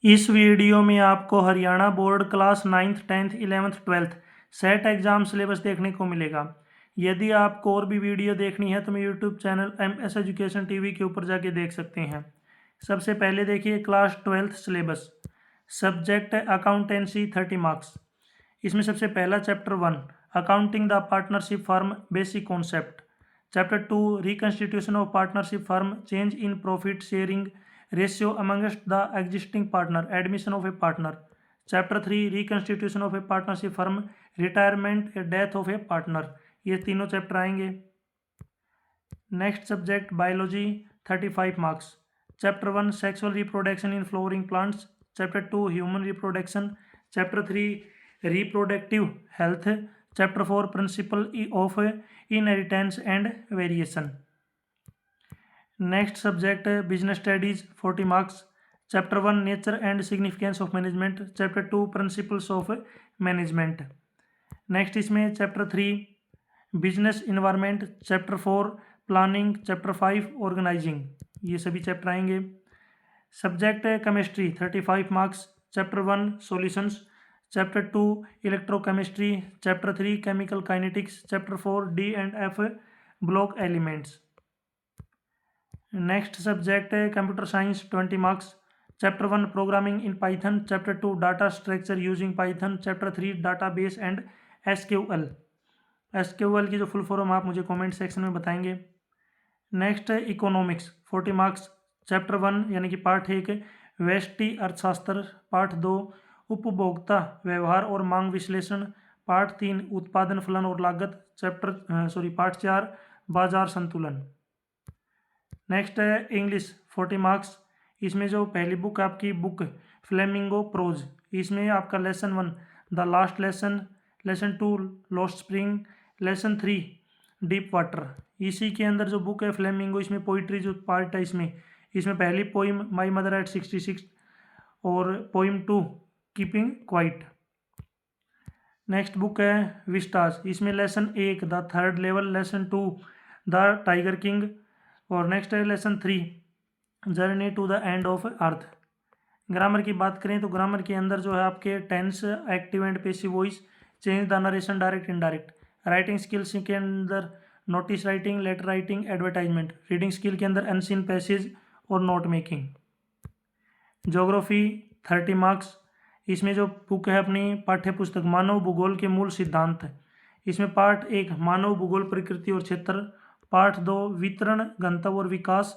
इस वीडियो में आपको Haryana board class 9th 10th 11th 12th set exam syllabus देखने को मिलेगा। यदि आपको और भी वीडियो देखनी है तो मैं YouTube channel MS education TV के ऊपर जाके देख सकते हैं। सबसे पहले देखिए क्लास 12th सिलेबस। सब्जेक्ट है अकाउंटेंसी 30 मार्क्स। इसमें सबसे पहला chapter 1 accounting the partnership firm basic concept. Chapter 2 reconstitution of partnership firm change in profit sharing ratio amongst the existing partner admission of a partner. Chapter 3 reconstitution of A partnership firm retirement death of A partner. ये तीनों chapter आएंगे। Next subject biology 35 marks. Chapter 1 sexual reproduction in flowering plants. Chapter 2 human reproduction. Chapter 3 reproductive health. Chapter 4 principle of inheritance and variation. Next subject business studies 40 marks. Chapter 1 nature and significance of management. Chapter 2 principles of management. Next इसमें chapter 3 business environment. Chapter 4 planning. Chapter 5 organising. ये सभी chapter आएंगे। Subject chemistry 35 marks. Chapter 1 solutions. Chapter 2 electrochemistry. Chapter 3 chemical kinetics. Chapter 4 D&F block elements. Next subject है computer science 20 marks. Chapter 1 programming in Python. Chapter 2 data structure using Python. Chapter 3 database and SQL। SQL की जो full form आप मुझे comment section में बताएंगे। Next है economics 40 marks. Chapter 1 यानी कि पार्ट 1 व्यष्टि अर्थशास्त्र। पार्ट 2 उपभोक्ता व्यवहार और मांग विश्लेषण। पार्ट 3 उत्पादन फलन और लागत। पार्ट 4 बाजार संतुलन। नेक्स्ट है इंग्लिश 40 मार्क्स। इसमें जो पहली बुक आपकी बुक फ्लेमिंगो प्रोज, इसमें आपका lesson 1 the last lesson, lesson 2 lost spring, lesson 3 deep water. इसी के अंदर जो बुक है फ्लेमिंगो, इसमें पोइट्री जो पार्ट है इसमें पहली पोइम माई मदर एट 66 और poem 2 keeping quiet. Next book है विस्टास, इसमें lesson 1 the third level, lesson 2 the tiger king और नेक्स्ट है lesson 3 journey to the end of earth. Grammar की बात करें तो ग्रामर के अंदर जो है आपके tense, active and passive voice, change the narration, direct indirect. Writing skills के अंदर notice writing, letter writing, advertisement. Reading skill के अंदर अनसीन पैसेज और नोट मेकिंग। Geography 30 marks. इसमें जो बुक है अपनी पाठ्य पुस्तक मानव भूगोल के मूल सिद्धांत, इसमें पार्ट 1 मानव भूगोल प्रकृति और क्षेत्र। पार्ट 2 वितरण गंतव्य और विकास।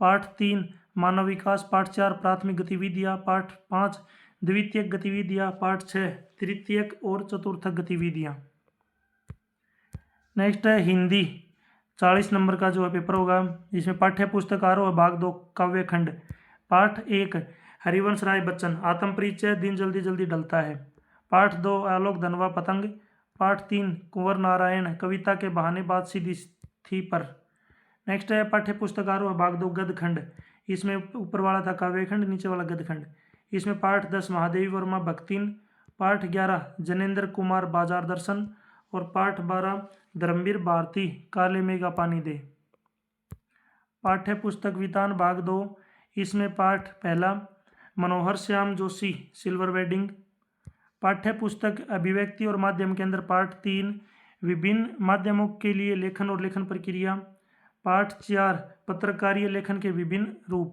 पार्ट 3 मानव विकास। पार्ट 4 प्राथमिक गतिविधियाँ। पार्ट 5 द्वितीयक गतिविधियाँ। पार्ट 6 तृतीयक और चतुर्थक गतिविधियाँ। नेक्स्ट है हिंदी 40 नंबर का जो है पेपर होगा। इसमें पाठ्य पुस्तक आरोह भाग 2 काव्य खंड। पार्ट 1 हरिवंश राय बच्चन आत्म परिचय दिन जल्दी जल्दी ढलता है। पार्ट 2 आलोक धनवा पतंग। पार्ट 3 कुंवर नारायण कविता के बहाने बात सीधी थी पर। नेक्स्ट है पाठ्य पुस्तक आरोह भाग 2 गद खंड। इसमें ऊपर वाला था काव्य खंड, नीचे वाला गद खंड। इसमें पार्ट 10 महादेवी वर्मा भक्तिन। पार्ट 11 जनेन्द्र कुमार बाजार दर्शन और पार्ट 12 धर्मवीर भारती काले मेघा पानी दे। पाठ्य पुस्तक वितान भाग 2, इसमें पाठ पहला मनोहर श्याम जोशी सिल्वर वेडिंग। पाठ्य पुस्तक अभिव्यक्ति और माध्यम के अंदर पार्ट 3 विभिन्न माध्यमों के लिए लेखन और लेखन प्रक्रिया। पार्ट 4 पत्रकारीय लेखन के विभिन्न रूप।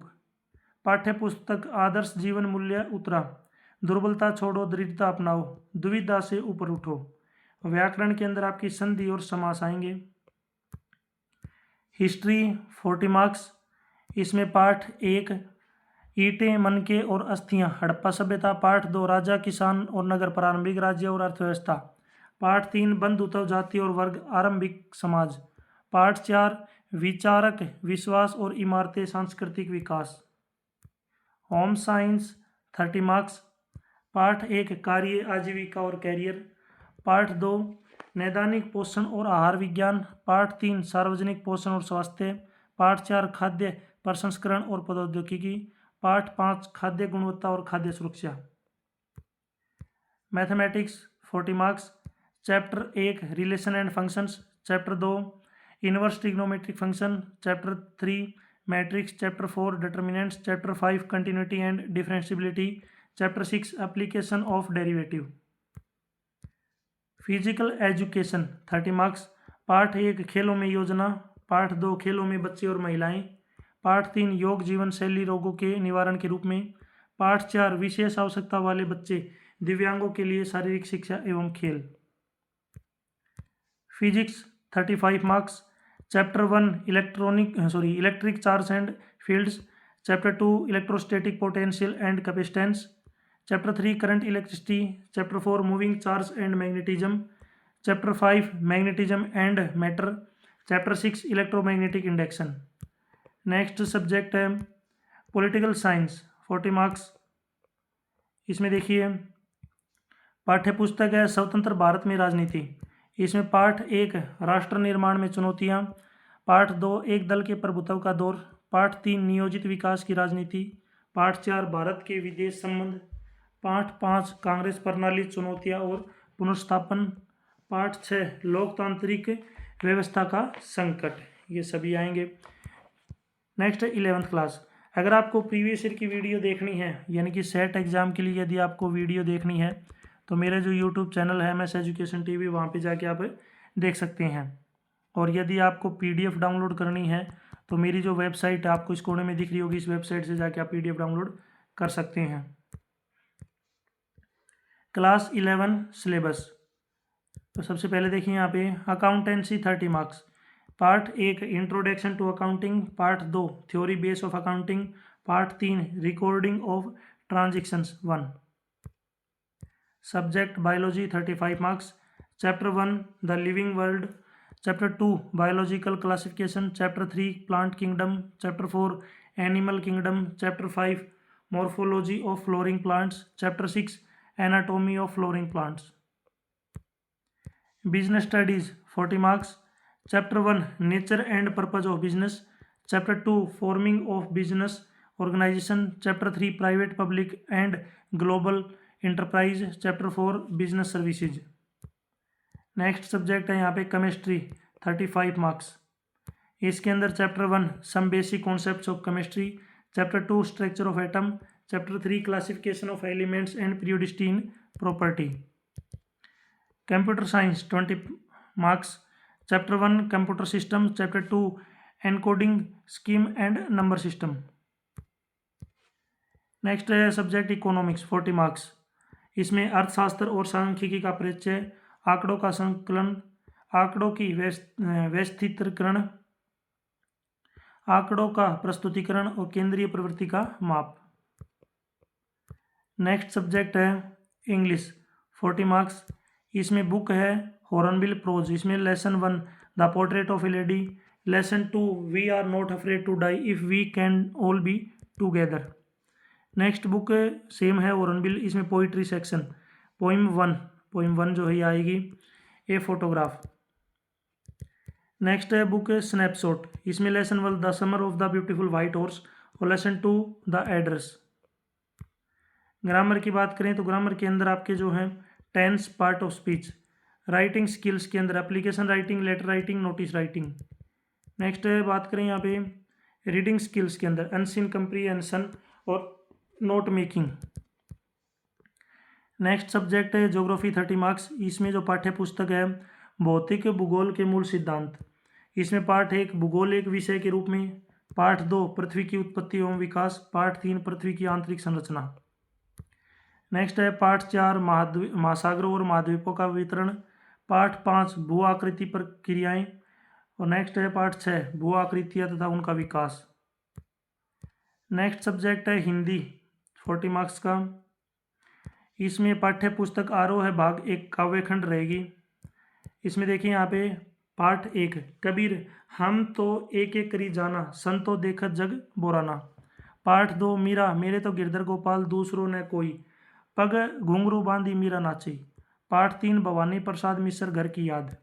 पाठ्य पुस्तक आदर्श जीवन मूल्य उत्तरा दुर्बलता छोड़ो दृढ़ता अपनाओ दुविधा से ऊपर उठो। व्याकरण के अंदर आपकी संधि और समास आएंगे। History 40 marks. इसमें पार्ट 1 ईंटें मनके और अस्थियां हड़प्पा सभ्यता। पार्ट 2 राजा किसान और नगर प्रारंभिक राज्य और अर्थव्यवस्था। पार्ट 3 बंधुत्व जाति और वर्ग आरंभिक समाज। पार्ट 4 विचारक विश्वास और इमारतें सांस्कृतिक विकास। Home science 30 marks. पार्ट 1 कार्य आजीविका और कैरियर। पार्ट 2 नैदानिक पोषण और आहार विज्ञान। पार्ट 3 सार्वजनिक पोषण और स्वास्थ्य। पार्ट 4 खाद्य प्रसंस्करण और प्रौद्योगिकी। पार्ट 5 खाद्य गुणवत्ता और खाद्य सुरक्षा। Mathematics 40 marks. Chapter 1 relation and functions. Chapter 2 inverse trigonometric function. Chapter 3 matrix, chapter 4 determinants, chapter 5 continuity and differentiability, chapter 6 application of derivative. Physical education 30 marks. Part 1 खेलों में योजना, पार्ट 2 खेलों में बच्चे और महिलाएं, पार्ट 3 योग जीवन शैली रोगों के निवारण के रूप में, पार्ट 4 विशेष आवश्यकता वाले बच्चे दिव्यांगों के लिए शारीरिक शिक्षा एवं खेल। Physics 35 marks. Chapter 1 electric charge and fields, chapter 2 electrostatic potential and capacitance, chapter 3 current electricity, chapter 4 moving charge and magnetism, chapter 5 magnetism and matter, chapter 6 electromagnetic induction. Next subject है पॉलिटिकल साइंस 40 मार्क्स। इसमें देखिए पाठ्य पुस्तक है स्वतंत्र भारत में राजनीति। इसमें पार्ट 1 राष्ट्र निर्माण में चुनौतियाँ, पार्ट 2 एक दल के प्रभुत्व का दौर, पार्ट 3 नियोजित विकास की राजनीति, पार्ट 4 भारत के विदेश संबंध, पार्ट 5 कांग्रेस प्रणाली चुनौतियाँ और पुनर्स्थापन, पार्ट 6 लोकतांत्रिक व्यवस्था का संकट। ये सभी आएंगे। Next 11th class. अगर आपको प्रीवियस ईयर की वीडियो देखनी है, यानी कि सेट एग्ज़ाम के लिए यदि आपको वीडियो देखनी है तो मेरा जो यूट्यूब चैनल है MS एजुकेशन TV, वहाँ पे जाके आप देख सकते हैं। और यदि आपको PDF डाउनलोड करनी है तो मेरी जो वेबसाइट है आपको इस कोने में दिख रही होगी, इस वेबसाइट से जाके आप PDF डाउनलोड कर सकते हैं। Class 11 syllabus. तो सबसे पहले देखिए यहाँ पे accountancy 30 marks. Part 1 introduction to accounting, part 2 theory base of accounting, part 3 recording of transactions 1। Subject biology 35 marks. Chapter 1 the living world, chapter 2 biological classification, chapter 3 plant kingdom, chapter 4 animal kingdom, chapter 5 morphology of flowering plants, chapter 6 anatomy of flowering plants. Business studies 40 marks. Chapter 1 nature and purpose of business, chapter 2 forming of business organisation, chapter 3 private public and global enterprise, chapter 4 business services. Next subject है यहाँ पे chemistry 35 marks. इसके अंदर chapter 1 some basic concepts of chemistry, chapter 2 structure of atom, chapter 3 classification of elements and periodicity in property. Computer science 20 marks. Chapter 1 computer system, chapter 2 encoding scheme and number system. Next है subject economics 40 marks. इसमें अर्थशास्त्र और सांख्यिकी का परिचय, आंकड़ों का संकलन, आंकड़ों की व्यवस्थितीकरण, आंकड़ों का प्रस्तुतिकरण और केंद्रीय प्रवृत्ति का माप। नेक्स्ट सब्जेक्ट है इंग्लिश 40 मार्क्स। इसमें बुक है हॉर्नबिल प्रोज। इसमें lesson 1 the portrait of a lady, lesson 2 we are not afraid to die if we can all be together. Next book same है हॉर्नबिल, इसमें पोइट्री सेक्शन पोइम 1 जो है आएगी, a photograph. Next है book Snapshot. इसमें lesson 1 the summer of the beautiful white horse और lesson 2 the address. Grammar की बात करें तो ग्रामर के अंदर आपके जो हैं tense, part of speech. Writing skills के अंदर application writing, letter writing, notice writing. Next बात करें यहाँ पे रीडिंग स्किल्स के अंदर अनसीन कंप्रीहेंशन और नोट मेकिंग। नेक्स्ट सब्जेक्ट है ज्योग्राफी 30 मार्क्स। इसमें जो पाठ्य पुस्तक है भौतिक भूगोल के मूल सिद्धांत। इसमें पार्ट 1 भूगोल एक विषय के रूप में, पार्ट 2 पृथ्वी की उत्पत्ति एवं विकास, पार्ट 3 पृथ्वी की आंतरिक संरचना। नेक्स्ट है पार्ट 4 महासागरों और महाद्वीपों का वितरण, पार्ट 5 भू आकृति प्रक्रियाएं और नेक्स्ट है पार्ट 6 भू आकृतियां तथा उनका विकास। नेक्स्ट सब्जेक्ट है हिंदी 40 मार्क्स का। इसमें पाठ्य पुस्तक आरोह है भाग 1 काव्यखंड रहेगी। इसमें देखिए यहाँ पे पार्ट 1 कबीर हम तो एक एक करी जाना, संतो देखत जग बोराना। पार्ट 2 मीरा मेरे तो गिरधर गोपाल दूसरों ने कोई, पग घुंघरू बांधी मीरा नाची। पार्ट 3 भवानी प्रसाद मिश्र घर की याद।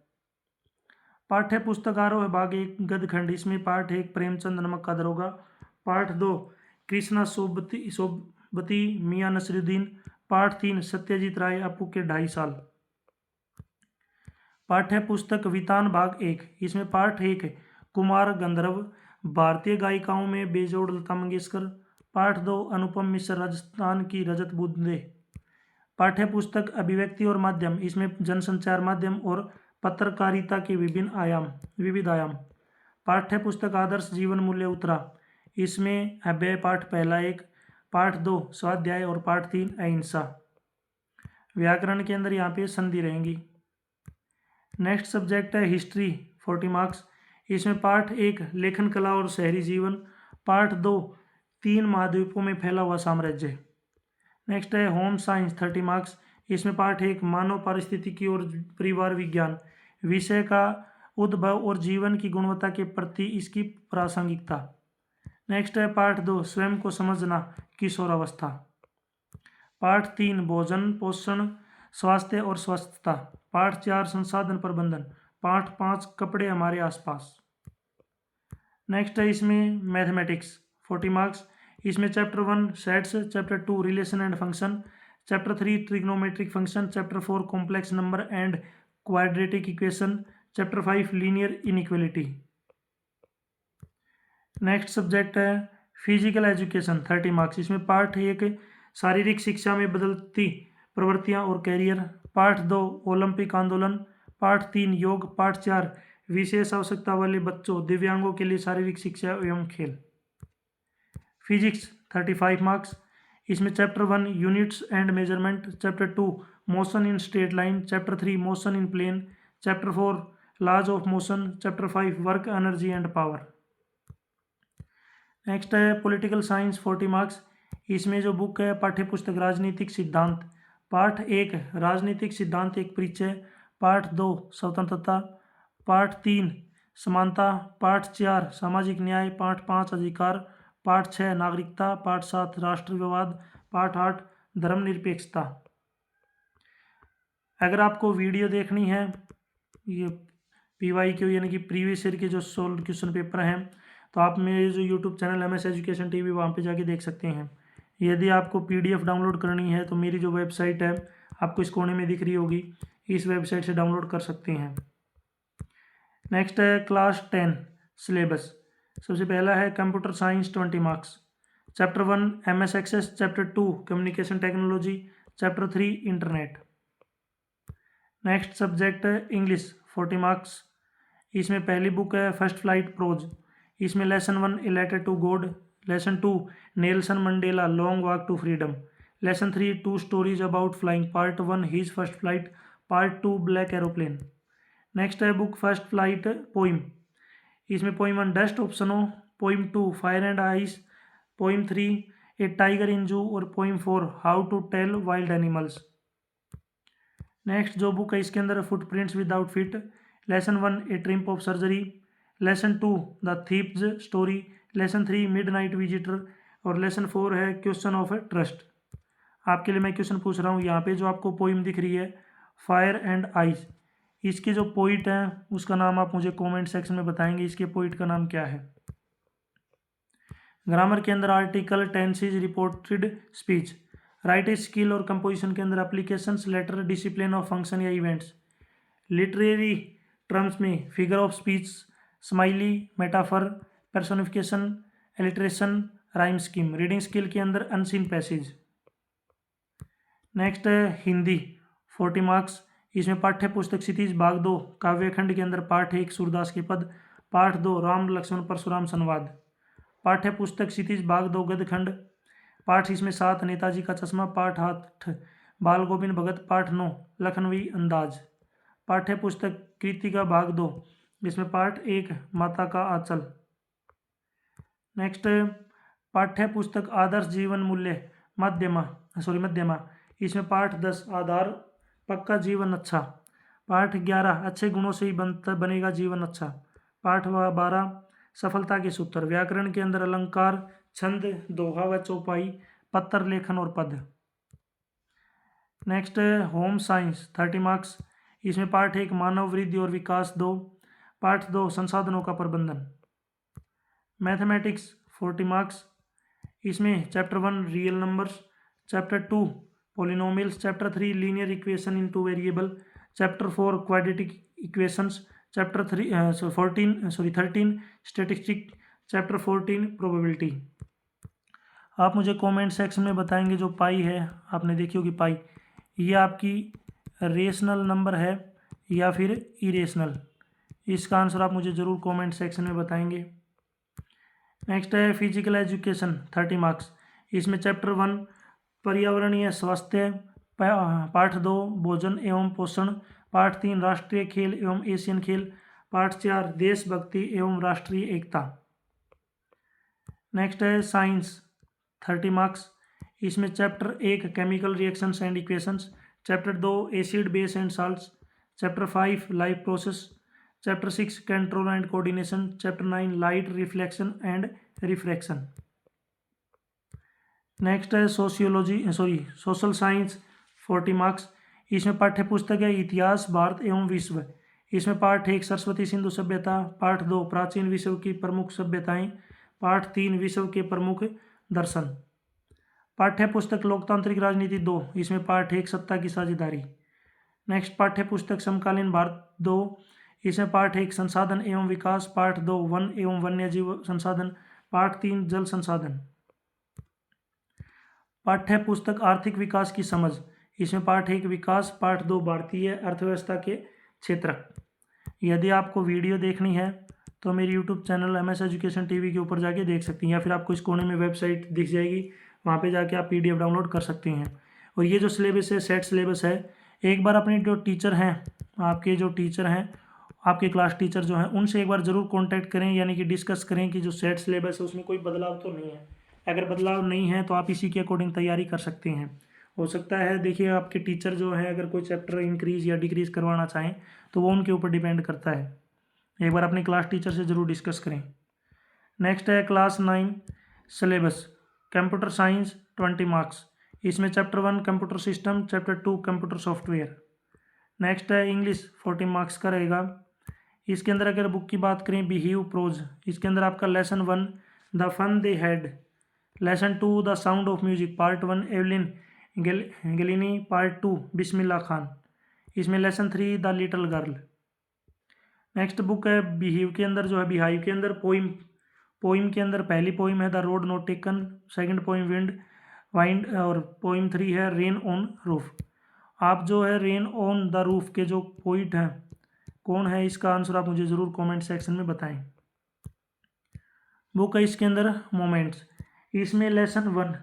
पाठ्य पुस्तक आरोह है भाग 1 गदखंड। इसमें पार्ट 1 प्रेमचंद नमक का दरोगा, पार्ट 2 कृष्णा सोबती मियाँ नसरुद्दीन, पार्ट 3 सत्यजीत राय अपू के 2.5 साल। पाठ्य पुस्तक वितान भाग 1। इसमें पार्ट 1 कुमार गंधर्व, भारतीय गायिकाओं में बेजोड़ लता मंगेशकर। पाठ 2 अनुपम मिश्र राजस्थान की रजत बूंदे। पाठ्य पुस्तक अभिव्यक्ति और माध्यम, इसमें जनसंचार माध्यम और पत्रकारिता के विविध आयाम। पाठ्य पुस्तक आदर्श जीवन मूल्य उत्तरा, इसमें अव्यय पाठ पहला 1, पाठ 2 स्वाध्याय और पाठ 3 अहिंसा। व्याकरण के अंदर यहाँ पे संधि रहेंगी। नेक्स्ट सब्जेक्ट है हिस्ट्री 40 मार्क्स, इसमें पाठ 1 लेखन कला और शहरी जीवन, पाठ 2 3 महाद्वीपों में फैला हुआ साम्राज्य। नेक्स्ट है होम साइंस 30 मार्क्स, इसमें पाठ 1 मानव पारिस्थितिकी और परिवार विज्ञान, विषय का उद्भव और जीवन की गुणवत्ता के प्रति इसकी प्रासंगिकता। नेक्स्ट है पाठ 2 स्वयं को समझना किशोरावस्था, पाठ 3 भोजन पोषण स्वास्थ्य और स्वस्थता, पाठ 4 संसाधन प्रबंधन, पाठ 5 कपड़े हमारे आसपास। नेक्स्ट है इसमें मैथमेटिक्स 40 मार्क्स, इसमें chapter 1 sets, chapter 2 relation and function, chapter 3 trigonometric function, chapter 4 complex number and quadratic equation, chapter 5 linear inequality. Next subject है फिजिकल एजुकेशन 30 मार्क्स, इसमें पार्ट 1 शारीरिक शिक्षा में बदलती प्रवृत्तियां और कैरियर, पार्ट 2 ओलंपिक आंदोलन, पार्ट 3 योग, पार्ट 4 विशेष आवश्यकता वाले बच्चों दिव्यांगों के लिए शारीरिक शिक्षा एवं खेल। फिजिक्स 35 मार्क्स, इसमें chapter 1 units and measurement, chapter 2 motion in straight line, chapter 3 motion in plane, chapter 4 laws of motion, chapter 5 work energy and power. Next है पॉलिटिकल साइंस 40 मार्क्स, इसमें जो बुक है पाठ्य पुस्तक राजनीतिक सिद्धांत, पाठ 1 राजनीतिक सिद्धांत एक परिचय, पाठ 2 स्वतंत्रता, पाठ 3 समानता, पाठ 4 सामाजिक न्याय, पाठ 5 अधिकार, पाठ 6 नागरिकता, पाठ 7 राष्ट्रवाद, पाठ 8 धर्मनिरपेक्षता। अगर आपको वीडियो देखनी है, ये PYQ यानी कि प्रीवियस ईयर के जो सोल्व क्वेश्चन पेपर हैं, तो आप मेरे जो YouTube channel MS education TV वहाँ पे जाके देख सकते हैं। यदि आपको PDF डाउनलोड करनी है तो मेरी जो वेबसाइट है आपको इस कोने में दिख रही होगी, इस वेबसाइट से डाउनलोड कर सकते हैं। नेक्स्ट है क्लास 10 सिलेबस, सबसे पहला है computer science 20 marks, chapter 1 MS Access, chapter 2 communication technology, chapter 3 internet. Next subject है इंग्लिश 40 मार्क्स, इसमें पहली बुक है फर्स्ट फ्लाइट प्रोज, इसमें lesson 1 a letter to God, lesson 2 Nelson Mandela long walk to freedom, lesson 3 2 stories about flying, part 1 his first flight, part 2 black aeroplane. Next है book First Flight poem, इसमें poem 1 dust of snow, poem 2 fire and ice, poem 3 a tiger in zoo और poem 4 how to tell wild animals. Next जो book है इसके अंदर Footprints without feet, lesson 1 a triumph of surgery, lesson 2 the thief's story, lesson 3 midnight visitor और lesson 4 है question of trust. आपके लिए मैं क्वेश्चन पूछ रहा हूँ, यहाँ पे जो आपको पोइम दिख रही है फायर एंड आइस, इसके जो पोइट हैं उसका नाम आप मुझे कमेंट सेक्शन में बताएंगे, इसके पोइट का नाम क्या है। ग्रामर के अंदर article, tenses, reported speech, write skill और कंपोजिशन के अंदर applications, letter, discipline of function या इवेंट्स। लिटरेरी टर्म्स में figure of speech, simile, metaphor, personification, alliteration, rhyme scheme. Reading skill के अंदर अनसीन पैसेज। नेक्स्ट है हिंदी 40 मार्क्स, इसमें पाठ्य पुस्तक क्षितिज भाग 2 काव्यखंड के अंदर पाठ 1 सूरदास के पद, पाठ 2 राम लक्ष्मण परशुराम संवाद, पाठ्य पुस्तक क्षितिज भाग 2 गदखंड, पाठ इसमें 7 नेताजी का चश्मा, पाठ 8 बाल गोविंद भगत, पाठ 9 लखनवी अंदाज। पाठ्य पुस्तक कृतिका भाग 2, इसमें पाठ 1 माता का आंचल। नेक्स्ट पाठ्य पुस्तक आदर्श जीवन मूल्य मध्यमा, इसमें पाठ 10 आधार पक्का जीवन अच्छा, पाठ 11 अच्छे गुणों से ही बनेगा जीवन अच्छा, पाठ 12 सफलता के सूत्र। व्याकरण के अंदर अलंकार, छंद, दोहा व चौपाई, पत्र लेखन और पद। नेक्स्ट होम साइंस 30 मार्क्स, इसमें पाठ 1 मानव वृद्धि और विकास 2, पाठ 2 संसाधनों का प्रबंधन। मैथमेटिक्स 40 मार्क्स, इसमें chapter 1 real numbers, chapter 2 polynomials, chapter 3 linear equation in 2 variable, chapter 4 quadratic equations, chapter 13 statistic, chapter 14 probability. आप मुझे कमेंट सेक्शन में बताएंगे जो पाई है, आपने देखी होगी पाई, ये आपकी रेशनल नंबर है या फिर इरेशनल। इसका आंसर आप मुझे ज़रूर कमेंट सेक्शन में बताएंगे। नेक्स्ट है फिजिकल एजुकेशन 30 मार्क्स। इसमें चैप्टर 1 पर्यावरणीय स्वास्थ्य, पाठ 2 भोजन एवं पोषण, पाठ 3 राष्ट्रीय खेल एवं एशियन खेल, पाठ 4 देशभक्ति एवं राष्ट्रीय एकता। नेक्स्ट है साइंस 30 मार्क्स। इसमें chapter 1 chemical reactions and equations, chapter 2 acid base and salts, chapter 5 life process, chapter 6 control and coordination, chapter 9 light reflection and refraction. Next है सोशल साइंस 40 मार्क्स। इसमें पाठ्य पुस्तक है इतिहास भारत एवं विश्व। इसमें पाठ 1 सरस्वती सिंधु सभ्यता, पाठ 2 प्राचीन विश्व की प्रमुख सभ्यताएं, पाठ 3 विश्व के प्रमुख दर्शन। पाठ्य पुस्तक लोकतांत्रिक राजनीति 2। इसमें पाठ 1 सत्ता की साझेदारी। नेक्स्ट पाठ्य पुस्तक समकालीन भारत 2। इसमें पाठ 1 संसाधन एवं विकास, पाठ 2 वन एवं वन्यजीव संसाधन, पाठ 3 जल संसाधन। पाठ्य पुस्तक आर्थिक विकास की समझ। इसमें पाठ 1 विकास, पाठ 2 भारतीय अर्थव्यवस्था के क्षेत्र। यदि आपको वीडियो देखनी है तो मेरी YouTube channel MS education TV के ऊपर जाके देख सकती हैं, या फिर आपको इस कोने में वेबसाइट दिख जाएगी, वहाँ पे जाके आप PDF डाउनलोड कर सकते हैं। और ये जो सिलेबस है सेट सिलेबस है, एक बार अपने जो टीचर हैं, आपके जो टीचर हैं, आपके क्लास टीचर जो हैं, उनसे एक बार ज़रूर कॉन्टैक्ट करें, यानी कि डिस्कस करें कि जो सेट सिलेबस है उसमें कोई बदलाव तो नहीं है। अगर बदलाव नहीं है तो आप इसी के अकॉर्डिंग तैयारी कर सकते हैं। हो सकता है, देखिए, आपके टीचर जो है अगर कोई चैप्टर इंक्रीज़ या डिक्रीज़ करवाना चाहें तो वो उनके ऊपर डिपेंड करता है। एक बार अपने क्लास टीचर से ज़रूर डिस्कस करें। नेक्स्ट है class 9 syllabus computer science 20 marks. इसमें chapter 1 computer system, chapter 2 computer software. Next है इंग्लिश 40 मार्क्स का रहेगा। इसके अंदर अगर बुक की बात करें बिहेव प्रोज, इसके अंदर आपका lesson 1 the fun they had, lesson 2 the sound of music, part 1 Evelyn Glennie, part 2 Bismillah Khan. इसमें lesson 3 the little girl. Next book है बिहेव के अंदर, जो है बिहाइव के अंदर पोइम के अंदर पहली पोइम है the road not taken, second poem wind, और पोइम 3 है रेन ऑन रूफ। आप जो है रेन ऑन द रूफ के जो पोइट हैं कौन है, इसका आंसर आप मुझे ज़रूर कमेंट सेक्शन में बताएं। बुक है इसके अंदर मोमेंट्स। इसमें lesson 1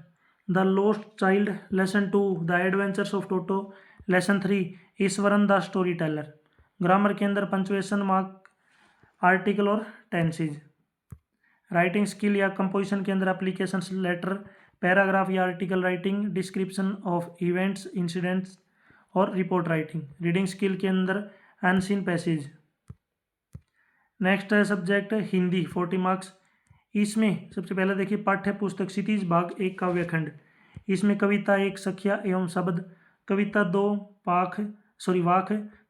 the lost child, lesson 2 the adventures of Toto, lesson 3 Eswaran the story teller. Grammar के अंदर पंचुएशन मार्क, आर्टिकल और टेंसेज। राइटिंग स्किल या कंपोजिशन के अंदर एप्लीकेशन लेटर, पैराग्राफ या article writing, description of events incidents और report writing. Reading skill के अंदर अनसीन पैसेज। नेक्स्ट है सब्जेक्ट हिंदी 40 मार्क्स। इसमें सबसे पहले देखिए पाठ्य पुस्तक क्षितिज भाग 1 काव्यखंड। इसमें कविता 1 सखिया एवं शब्द, कविता 2 वाक,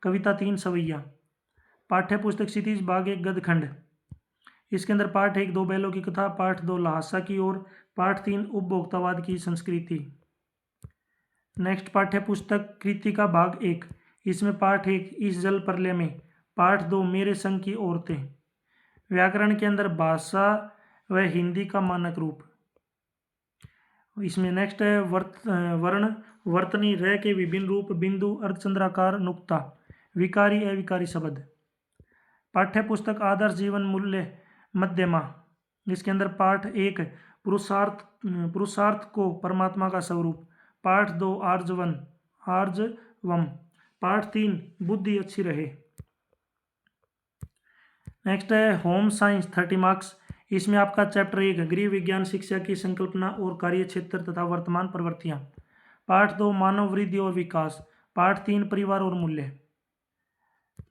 कविता 3 सवैया। पाठ्य पुस्तक क्षितिज भाग 1 गदखंड। इसके अंदर पाठ 1 दो बैलों की कथा, पाठ 2 ल्हासा की ओर, पाठ 3 उपभोक्तावाद की संस्कृति। नेक्स्ट पाठ्य पुस्तक कृतिका भाग 1। इसमें पाठ 1 इस जल प्रलय में, पाठ 2 मेरे संग की औरतें। व्याकरण के अंदर भाषा व हिंदी का मानक रूप। इसमें नेक्स्ट है वर्ण वर्तनी र के विभिन्न रूप, बिंदु, अर्धचंद्राकार, नुक्ता, विकारी अविकारी शब्द। पाठ्य पुस्तक आदर्श जीवन मूल्य मध्यमा। इसके अंदर पाठ 1 पुरुषार्थ को परमात्मा का स्वरूप, पाठ 2 आर्जवम, पाठ 3 बुद्धि अच्छी रहे। नेक्स्ट है होम साइंस 30 मार्क्स। इसमें आपका चैप्टर 1 गृह विज्ञान शिक्षा की संकल्पना और कार्य क्षेत्र तथा वर्तमान प्रवृत्तियां, पाठ 2 मानव वृद्धि और विकास, पाठ 3 परिवार और मूल्य।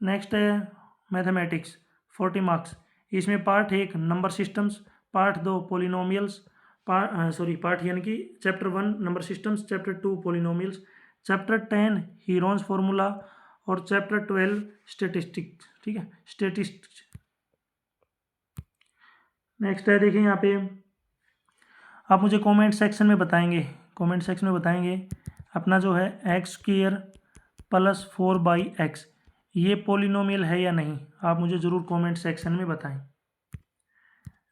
नेक्स्ट है मैथमेटिक्स 40 मार्क्स। इसमें part 1 number systems, part 2 polynomials, part यानी कि chapter 1 number systems, chapter 2 polynomials, chapter 10 Heron's formula और चैप्टर 12 स्टेटिस्टिक्स। ठीक है, स्टेटिस्टिक्स। नेक्स्ट है देखिए यहाँ पे आप मुझे कमेंट सेक्शन में बताएंगे अपना जो है x² + 4/x ये पोलिनोमियल है या नहीं, आप मुझे ज़रूर कमेंट सेक्शन में बताएं।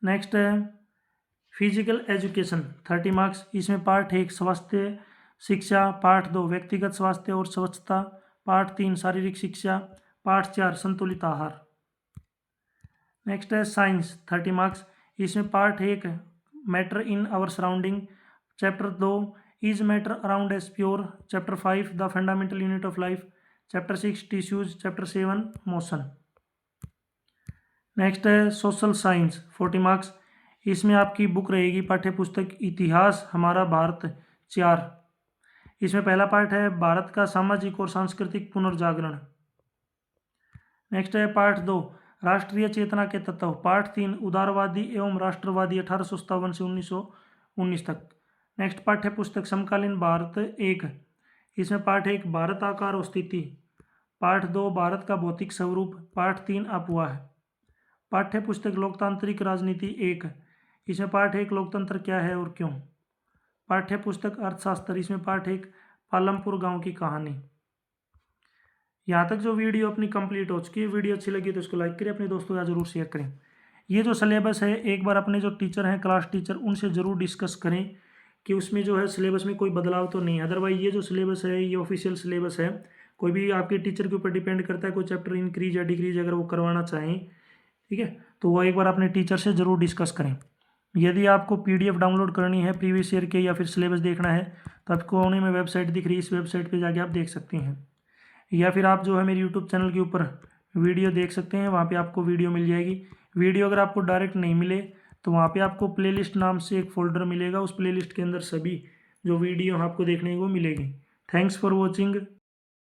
नेक्स्ट है फिजिकल एजुकेशन 30 मार्क्स। इसमें पार्ट 1 स्वास्थ्य शिक्षा, पार्ट 2 व्यक्तिगत स्वास्थ्य और स्वच्छता, पार्ट 3 शारीरिक शिक्षा, पार्ट 4 संतुलित आहार। नेक्स्ट है साइंस 30 मार्क्स। इसमें part 1 matter in our surrounding, chapter 2 is matter around us pure, chapter 5 the fundamental unit of life, chapter 6 tissues, chapter 7 motion. Next है सोशल साइंस 40 मार्क्स। इसमें आपकी बुक रहेगी पाठ्य पुस्तक इतिहास हमारा भारत 4। इसमें पहला पार्ट है भारत का सामाजिक और सांस्कृतिक पुनर्जागरण। नेक्स्ट है पार्ट 2 राष्ट्रीय चेतना के तत्व, पार्ट 3 उदारवादी एवं राष्ट्रवादी 1857 से 1919 तक। नेक्स्ट पाठ्य पुस्तक समकालीन भारत 1। इसमें पार्ट 1 भारत आकार और स्थिति, पार्ट 2 भारत का भौतिक स्वरूप, पार्ट 3 अफवाह। पाठ्य पुस्तक लोकतांत्रिक राजनीति 1। इसमें पार्ट 1 लोकतंत्र क्या है और क्यों। पाठ्य पुस्तक अर्थशास्त्र, इसमें पार्ट 1 पालमपुर गांव की कहानी। यहाँ तक जो वीडियो अपनी कंप्लीट हो चुकी है, वीडियो अच्छी लगी तो इसको लाइक करें, अपने दोस्तों का जरूर शेयर करें। ये जो सिलेबस है एक बार अपने जो टीचर हैं क्लास टीचर उनसे ज़रूर डिस्कस करें कि उसमें जो है सिलेबस में कोई बदलाव तो नहीं है। अदरवाइज ये जो सिलेबस है ये ऑफिशियल सिलेबस है, कोई भी आपके टीचर के ऊपर डिपेंड करता है, कोई चैप्टर इंक्रीज या डिक्रीज अगर वो करवाना चाहें, ठीक है, तो वो एक बार अपने टीचर से ज़रूर डिस्कस करें। यदि आपको PDF डाउनलोड करनी है प्रीवियस ईयर के या फिर सिलेबस देखना है तो आपको कोने में वेबसाइट दिख रही है, इस वेबसाइट पे जाके आप देख सकते हैं, या फिर आप जो है मेरे YouTube चैनल के ऊपर वीडियो देख सकते हैं, वहाँ पे आपको वीडियो मिल जाएगी। वीडियो अगर आपको डायरेक्ट नहीं मिले तो वहाँ पे आपको प्लेलिस्ट नाम से एक फ़ोल्डर मिलेगा, उस प्लेलिस्ट के अंदर सभी जो वीडियो आपको देखने को मिलेगी। Thanks for watching.